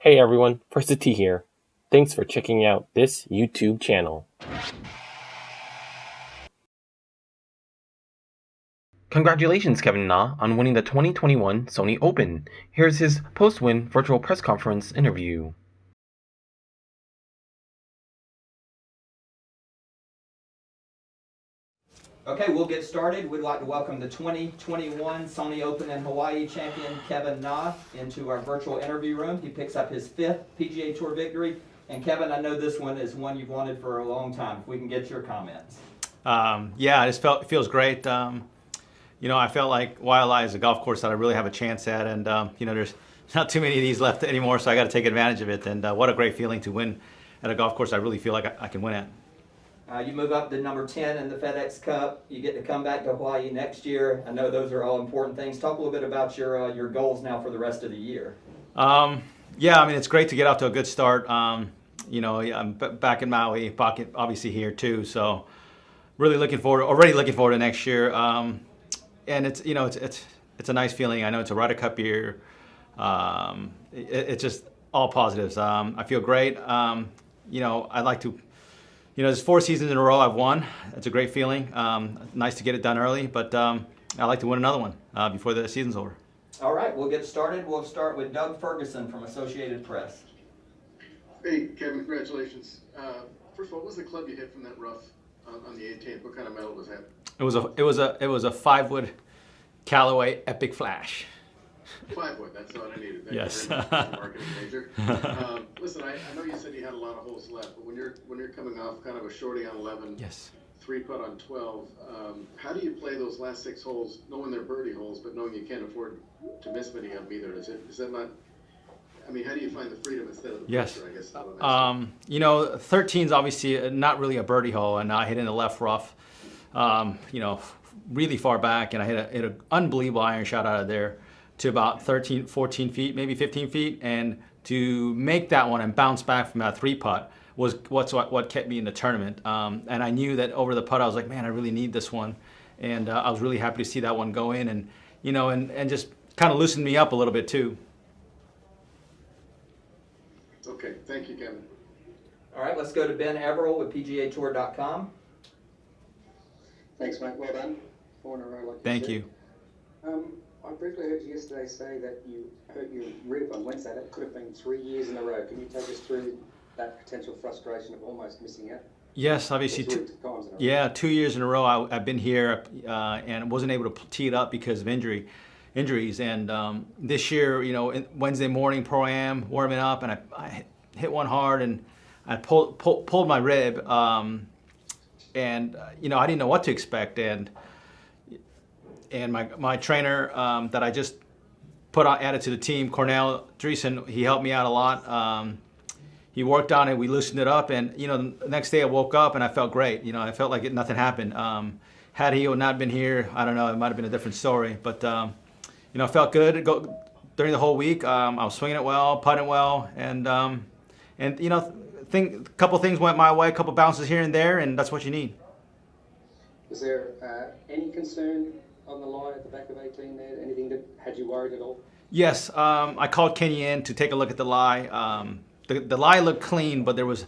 Hey everyone, First T here. Thanks for checking out this YouTube channel. Congratulations, Kevin Na, on winning the 2021 Sony Open. Here's his post-win virtual press conference interview. Okay, we'll get started. We'd like to welcome the 2021 Sony Open in Hawaii champion Kevin Na into our virtual interview room. He picks up his 5th PGA Tour victory. And Kevin, I know this one is one you've wanted for a long time. If we can get your comments. Yeah, it feels great. I felt like Waialae is a golf course that I really have a chance at, and there's not too many of these left anymore, so I got to take advantage of it. And what a great feeling to win at a golf course I really feel like I can win at. You move up to number 10 in the FedEx Cup. You get to come back to Hawaii next year. I know those are all important things. Talk a little bit about your goals now for the rest of the year. Yeah, I mean, it's great to get off to a good start. I'm back in Maui, obviously here too, so already looking forward to next year. And it's a nice feeling. I know it's a Ryder Cup year. It's just all positives. I feel great. I'd like to. There's 4 seasons in a row I've won. It's a great feeling. Nice to get it done early, but I'd like to win another one before the season's over. All right, we'll get started. We'll start with Doug Ferguson from Associated Press. Hey, Kevin, congratulations. First of all, what was the club you hit from that rough on the 18th? What kind of medal was that? It was a 5-wood Callaway Epic Flash. 5-wood, that's all I needed. Thank Yes. you very much, marketing major. Listen, I know you said you had a lot of holes left, but when you're coming off kind of a shorty on 11, Yes. 3-putt on 12, how do you play those last 6 holes, knowing they're birdie holes, but knowing you can't afford to miss many of them either? Is that not? I mean, how do you find the freedom instead of the pressure? I guess. Is what I'm asking. 13's obviously not really a birdie hole, and I hit in the left rough, really far back, and I hit an unbelievable iron shot out of there to about 13, 14 feet, maybe 15 feet, and to make that one and bounce back from that 3-putt was what kept me in the tournament. And I knew that over the putt, I was like, man, I really need this one, and I was really happy to see that one go in, and and just kind of loosened me up a little bit too. Okay, thank you, Kevin. All right, let's go to Ben Everill with PGAtour.com. Thanks, mate. Well done. 4 in a row, like Thank you. I briefly heard you yesterday say that you hurt your rib on Wednesday. That could have been 3 years in a row. Can you take us through that potential frustration of almost missing out? Yes, obviously. 3 times in a row. Yeah, 2 years in a row I've been here and wasn't able to tee it up because of injuries. And this year, Wednesday morning pro-am, warming up, and I hit one hard and I pulled my rib. And I didn't know what to expect. And my trainer that I just added to the team, Cornell Dreesen, he helped me out a lot. He worked on it, we loosened it up, and the next day I woke up and I felt great. I felt like nothing happened. Had he not been here, I don't know, it might have been a different story. But I felt good during the whole week. I was swinging it well, putting well, and a couple things went my way, a couple bounces here and there, and that's what you need. Was there any concern on the lie at the back of 18 there? Anything that had you worried at all? Yes, I called Kenny in to take a look at the lie. The lie looked clean, but there was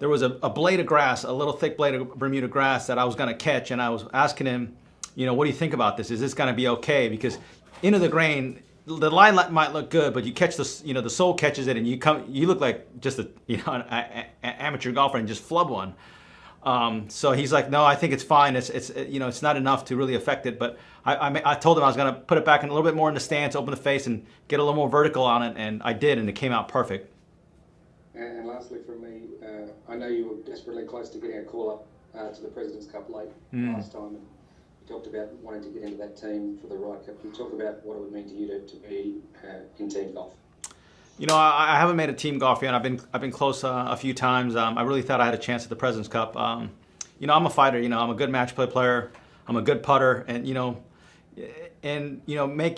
a blade of grass, a little thick blade of Bermuda grass that I was going to catch, and I was asking him, what do you think about this? Is this going to be okay? Because into the grain, the line might look good, but you catch the sole catches it, and you look like just an amateur golfer and just flub one. So he's like, no, I think it's fine. It's not enough to really affect it. But I told him I was going to put it back in a little bit more in the stance, open the face, and get a little more vertical on it, and I did, and it came out perfect. And lastly from me, I know you were desperately close to getting a call up to the President's Cup late last time. And you talked about wanting to get into that team for the Ryder Cup. Can you talk about what it would mean to you to be in team golf? I haven't made a team golf yet. I've been close a few times. I really thought I had a chance at the President's Cup. I'm a fighter. I'm a good match play player. I'm a good putter, and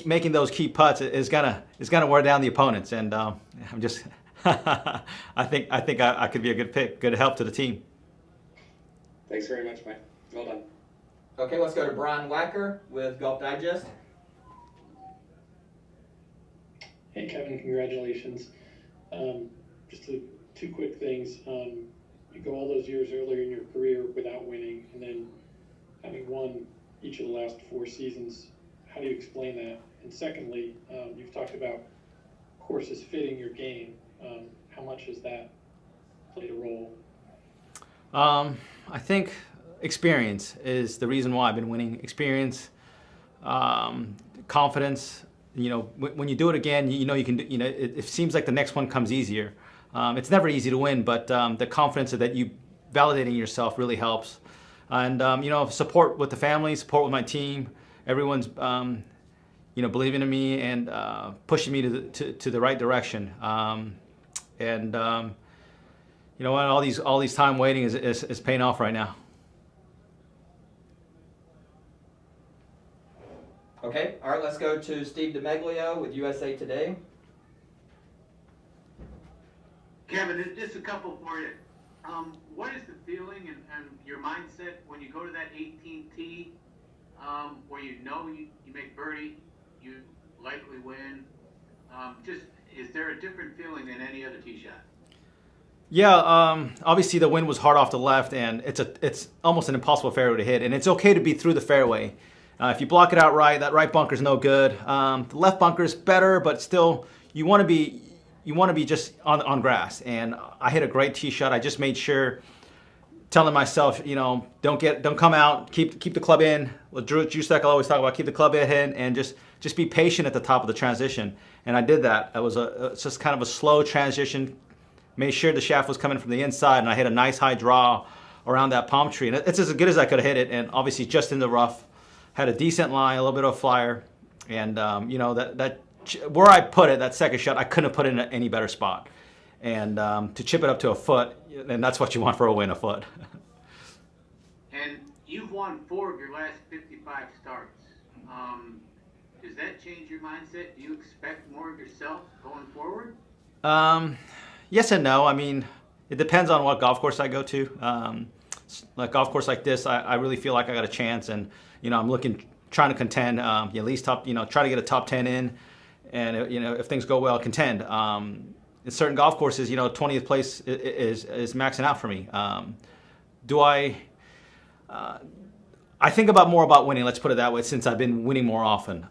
making those key putts is gonna wear down the opponents. And I'm just I think I could be a good pick, good help to the team. Thanks very much, mate. Well done. Okay, let's go to Brian Wacker with Golf Digest. Hey Kevin, congratulations. Just two quick things. You go all those years earlier in your career without winning, and then having won each of the last 4 seasons. How do you explain that? And secondly, you've talked about courses fitting your game. How much has that played a role? I think experience is the reason why I've been winning. Experience, confidence. You know, when you do it again, you know you can. You know, it seems like the next one comes easier. It's never easy to win, but the confidence that you validating yourself really helps. And you know, support with the family, support with my team. Everyone's you know, believing in me and pushing me to the right direction. And you know what? All these time waiting is paying off right now. Okay, all right, let's go to Steve DeMeglio with USA Today. Kevin, just a couple for you. What is the feeling and your mindset when you go to that 18th tee, where you know you make birdie, you likely win? Just, is there a different feeling than any other tee shot? Yeah, obviously the wind was hard off the left, and it's almost an impossible fairway to hit, and it's okay to be through the fairway. If you block it out right, that right bunker's no good. The left bunker's better, but still, you want to be just on grass. And I hit a great tee shot. I just made sure, telling myself, you know, don't come out, keep the club in. Well, Drew Jusek, I always talk about keep the club in and just be patient at the top of the transition. And I did that. It's just kind of a slow transition. Made sure the shaft was coming from the inside, and I hit a nice high draw around that palm tree. And it's as good as I could have hit it, and obviously just in the rough. Had a decent line, a little bit of a flyer, and you know that where I put it, that second shot, I couldn't have put it in any better spot. And to chip it up to a foot, and that's what you want for a win, a foot. And you've won 4 of your last 55 starts. Does that change your mindset? Do you expect more of yourself going forward? Yes and no. I mean, it depends on what golf course I go to. Like golf course like this, I really feel like I got a chance, and you know, I'm trying to contend, at least top, you know, try to get a top 10 in, and you know, if things go well, contend. In certain golf courses, you know, 20th place is maxing out for me. I think more about winning. Let's put it that way. Since I've been winning more often,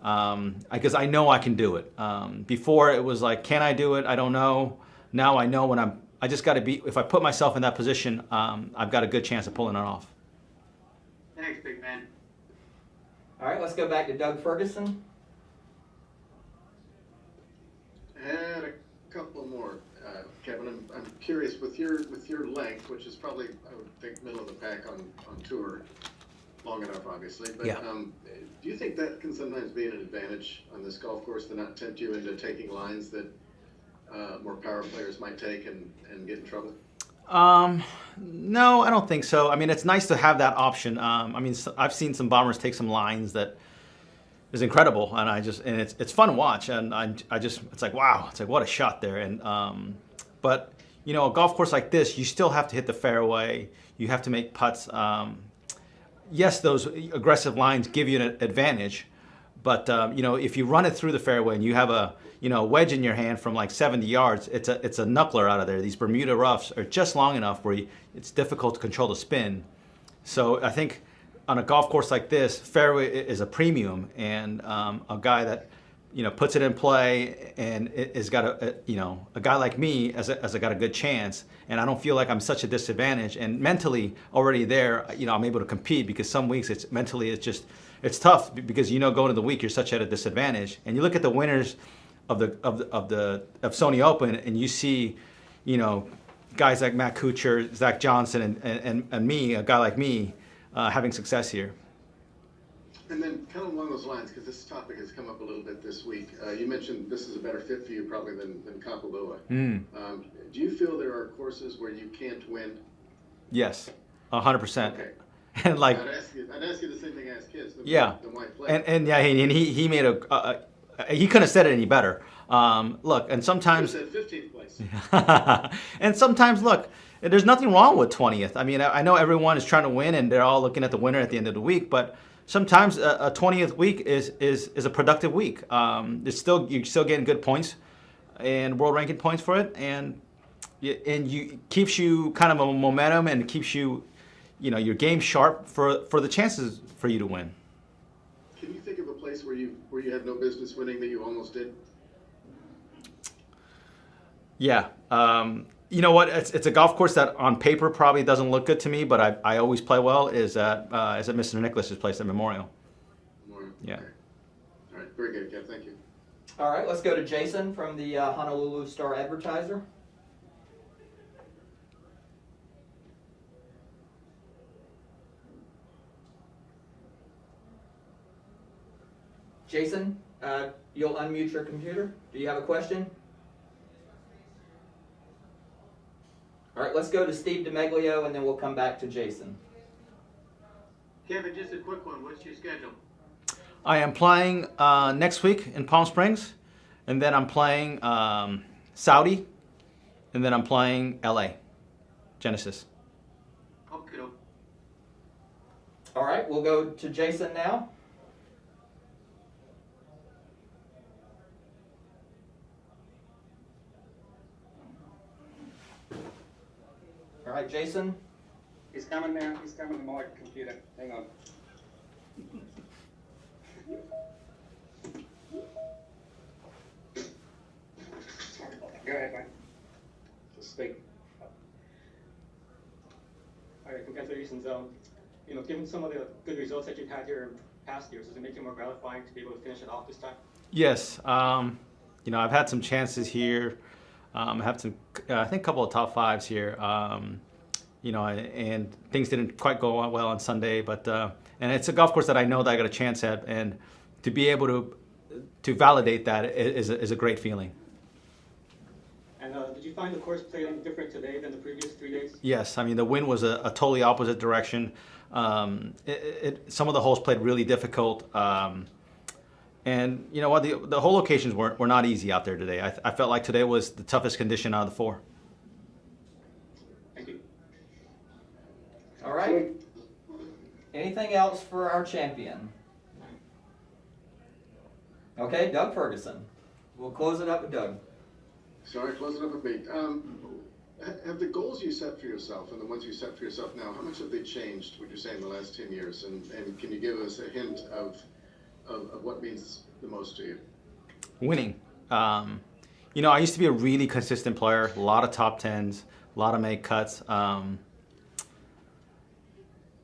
because I know I can do it. Before it was like, can I do it? I don't know. Now I know I just got to be. If I put myself in that position, I've got a good chance of pulling it off. Thanks, big man. All right, let's go back to Doug Ferguson. And a couple more, Kevin. I'm curious with your length, which is probably, I would think, middle of the pack on tour, long enough, obviously. But Yeah. Do you think that can sometimes be an advantage on this golf course to not tempt you into taking lines that more power players might take and get in trouble? No, I don't think so. I mean, it's nice to have that option. I mean, I've seen some bombers take some lines that is incredible, and it's fun to watch. And it's like, wow, it's like what a shot there. And but you know, a golf course like this, you still have to hit the fairway. You have to make putts. Yes, those aggressive lines give you an advantage, but you know, if you run it through the fairway and you have a wedge in your hand from like 70 yards, it's a knuckler out of there. These Bermuda roughs are just long enough where it's difficult to control the spin. So I think on a golf course like this, fairway is a premium, and a guy that puts it in play and is got a guy like me as got a good chance, and I don't feel like I'm such a disadvantage, and mentally already there, I'm able to compete, because some weeks it's tough, because going into the week you're such at a disadvantage. And you look at the winners of Sony Open, and you see, guys like Matt Kuchar, Zach Johnson, and me, a guy like me, having success here. And then kind of along those lines, because this topic has come up a little bit this week, you mentioned this is a better fit for you probably than Kapalua. Do you feel there are courses where you can't win? Yes, 100%. Okay. And like, I'd ask you the same thing I ask kids. Yeah. The why play. And he made he couldn't have said it any better. Look, and sometimes. He said 15th place. And sometimes, look, there's nothing wrong with 20th. I mean, I know everyone is trying to win, and they're all looking at the winner at the end of the week, but sometimes a 20th week is a productive week. You're still getting good points, and world ranking points for it, and you keeps you kind of a momentum and keeps you, your game sharp for the chances for you to win. Can you think of a place where you had no business winning that you almost did? Yeah. You know what? It's a golf course that on paper probably doesn't look good to me, but I always play well. Is at Mr. Nicklaus's place at Memorial. Yeah. Okay. All right. Very good, Kev. Thank you. All right, let's go to Jason from the Honolulu Star Advertiser. Jason, you'll unmute your computer. Do you have a question? All right, let's go to Steve DeMeglio, and then we'll come back to Jason. Kevin, just a quick one. What's your schedule? I am playing next week in Palm Springs, and then I'm playing Saudi, and then I'm playing LA, Genesis. Okay. All right, we'll go to Jason now. All right, Jason. He's coming now. He's coming to my computer. Hang on. Go ahead, mate. Just speak. All right, congratulations. Given some of the good results that you've had here in past years, does it make it more gratifying to be able to finish it off this time? Yes. I've had some chances here. I have some, I think, a couple of top fives here. And things didn't quite go well on Sunday, but and it's a golf course that I know that I got a chance at, and to be able to validate that is a great feeling. And did you find the course played any different today than the previous 3 days? Yes, I mean the wind was a totally opposite direction. Some of the holes played really difficult, and you know what, the hole locations were not easy out there today. I felt like today was the toughest condition out of the four. Thank you. All right. Anything else for our champion? Okay, Doug Ferguson. We'll close it up with Doug. Sorry, close it up with me. Have the goals you set for yourself and the ones you set for yourself now, how much have they changed, would you say, in the last 10 years? And can you give us a hint of what means the most to you? Winning. I used to be a really consistent player, a lot of top tens, a lot of make cuts.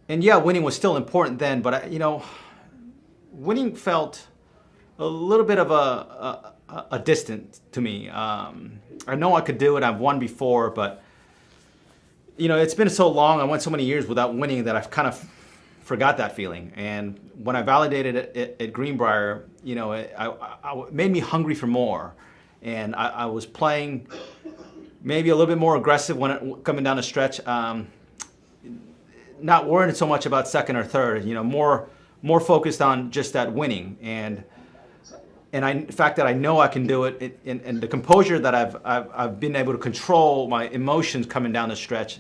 And yeah, winning was still important then, but winning felt a little bit of a distance to me. I know I could do it. I've won before, but it's been so long. I went so many years without winning that I've kind of forgot that feeling. And when I validated it at Greenbrier, it made me hungry for more. And I was playing maybe a little bit more aggressive when coming down the stretch. Not worrying so much about second or third. More focused on just that winning. And the fact that I know I can do it, and the composure that I've been able to control my emotions coming down the stretch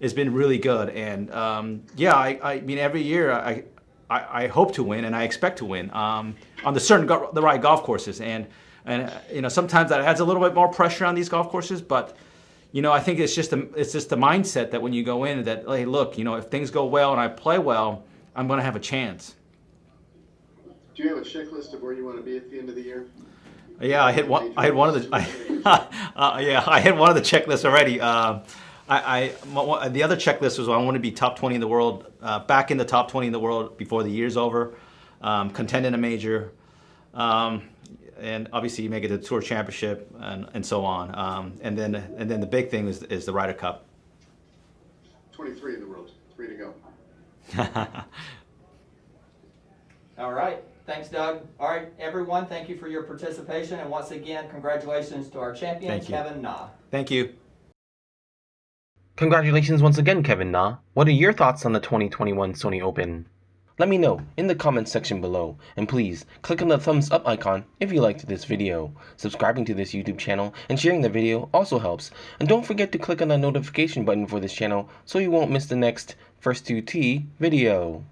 has been really good. And I mean every year I hope to win and I expect to win on the right golf courses. And sometimes that adds a little bit more pressure on these golf courses, but I think it's just the mindset that when you go in that, hey, look, if things go well and I play well, I'm going to have a chance. Do you have a checklist of where you want to be at the end of the year? Yeah, I hit one of the. I hit one of the checklists already. The other checklist was I want to be top 20 in the world, back in the top 20 in the world before the year's over, contend in a major, and obviously make it to the Tour Championship and so on. And then the big thing is the Ryder Cup. 23 in the world, 3 to go. All right. Thanks, Doug. All right, everyone, thank you for your participation. And once again, congratulations to our champion, Kevin Na. Thank you. Congratulations once again, Kevin Na. What are your thoughts on the 2021 Sony Open? Let me know in the comments section below, and please click on the thumbs up icon if you liked this video. Subscribing to this YouTube channel and sharing the video also helps. And don't forget to click on the notification button for this channel so you won't miss the next First 2T video.